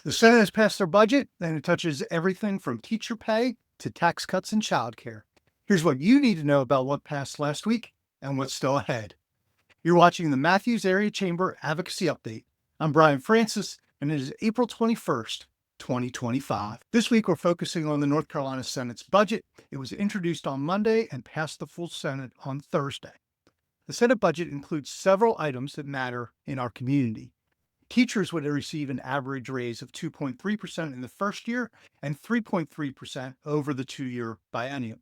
The Senate has passed their budget, and it touches everything from teacher pay to tax cuts and childcare. Here's what you need to know about what passed last week and what's still ahead. You're watching the Matthews Area Chamber Advocacy Update. I'm Brian Francis, and it is April 21st, 2025. This week, we're focusing on the North Carolina Senate's budget. It was introduced on Monday and passed the full Senate on Thursday. The Senate budget includes several items that matter in our community. Teachers would receive an average raise of 2.3% in the first year and 3.3% over the two-year biennium,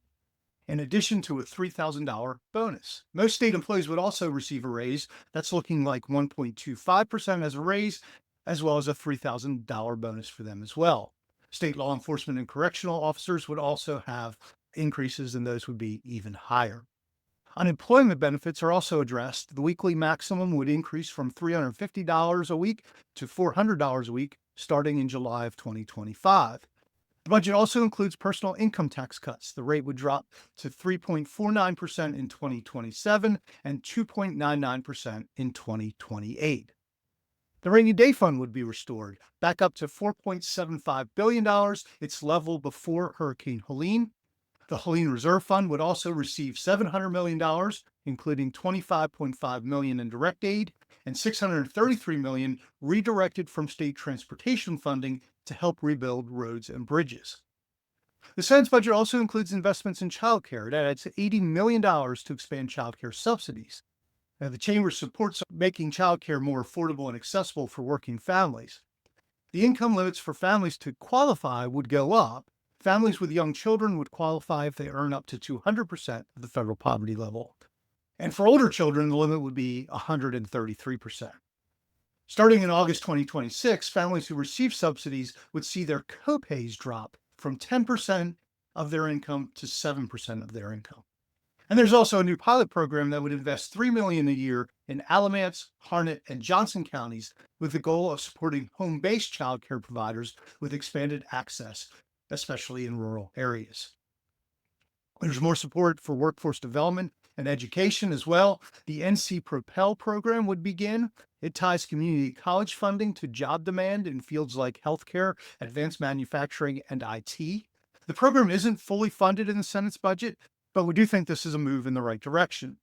in addition to a $3,000 bonus. Most state employees would also receive a raise that's looking like 1.25% as a raise, as well as a $3,000 bonus for them as well. State law enforcement and correctional officers would also have increases, and those would be even higher. Unemployment benefits are also addressed. The weekly maximum would increase from $350 a week to $400 a week starting in July of 2025. The budget also includes personal income tax cuts. The rate would drop to 3.49% in 2027 and 2.99% in 2028. The rainy day fund would be restored back up to $4.75 billion, its level before Hurricane Helene. The Helene Reserve Fund would also receive $700 million, including $25.5 million in direct aid and $633 million redirected from state transportation funding to help rebuild roads and bridges. The Senate's budget also includes investments in childcare. It adds $80 million to expand childcare subsidies. Now, the Chamber supports making childcare more affordable and accessible for working families. The income limits for families to qualify would go up. Families with young children would qualify if they earn up to 200% of the federal poverty level. And for older children, the limit would be 133%. Starting in August 2026, families who receive subsidies would see their copays drop from 10% of their income to 7% of their income. And there's also a new pilot program that would invest $3 million a year in Alamance, Harnett, and Johnson counties with the goal of supporting home-based child care providers with expanded access, especially in rural areas. There's more support for workforce development and education as well. The NC Propel program would begin. It ties community college funding to job demand in fields like healthcare, advanced manufacturing, and IT. The program isn't fully funded in the Senate's budget, but we do think this is a move in the right direction.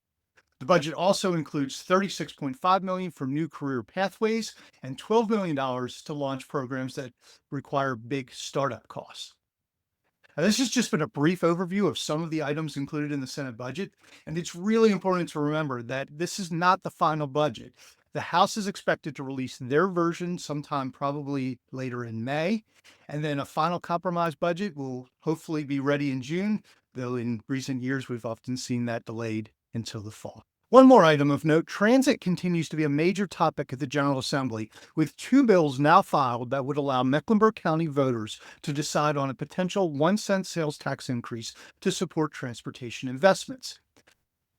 The budget also includes $36.5 million for new career pathways and $12 million to launch programs that require big startup costs. Now, this has just been a brief overview of some of the items included in the Senate budget, and it's really important to remember that this is not the final budget. The House is expected to release their version sometime probably later in May, and then a final compromise budget will hopefully be ready in June, though in recent years we've often seen that delayed until the fall. One more item of note, transit continues to be a major topic at the General Assembly, with two bills now filed that would allow Mecklenburg County voters to decide on a potential 1-cent sales tax increase to support transportation investments.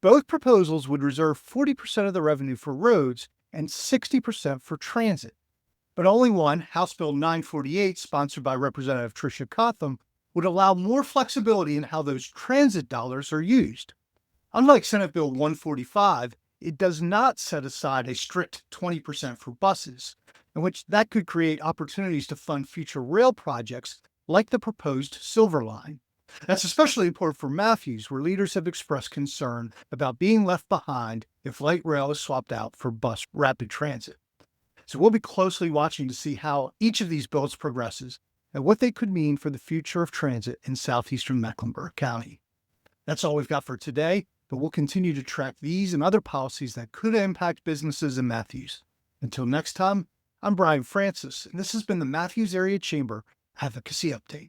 Both proposals would reserve 40% of the revenue for roads and 60% for transit. But only one, House Bill 948, sponsored by Representative Tricia Cotham, would allow more flexibility in how those transit dollars are used. Unlike Senate Bill 145, it does not set aside a strict 20% for buses, in which that could create opportunities to fund future rail projects like the proposed Silver Line. That's especially important for Matthews, where leaders have expressed concern about being left behind if light rail is swapped out for bus rapid transit. So we'll be closely watching to see how each of these bills progresses and what they could mean for the future of transit in southeastern Mecklenburg County. That's all we've got for today, but we'll continue to track these and other policies that could impact businesses in Matthews. Until next time, I'm Brian Francis, and this has been the Matthews Area Chamber Advocacy Update.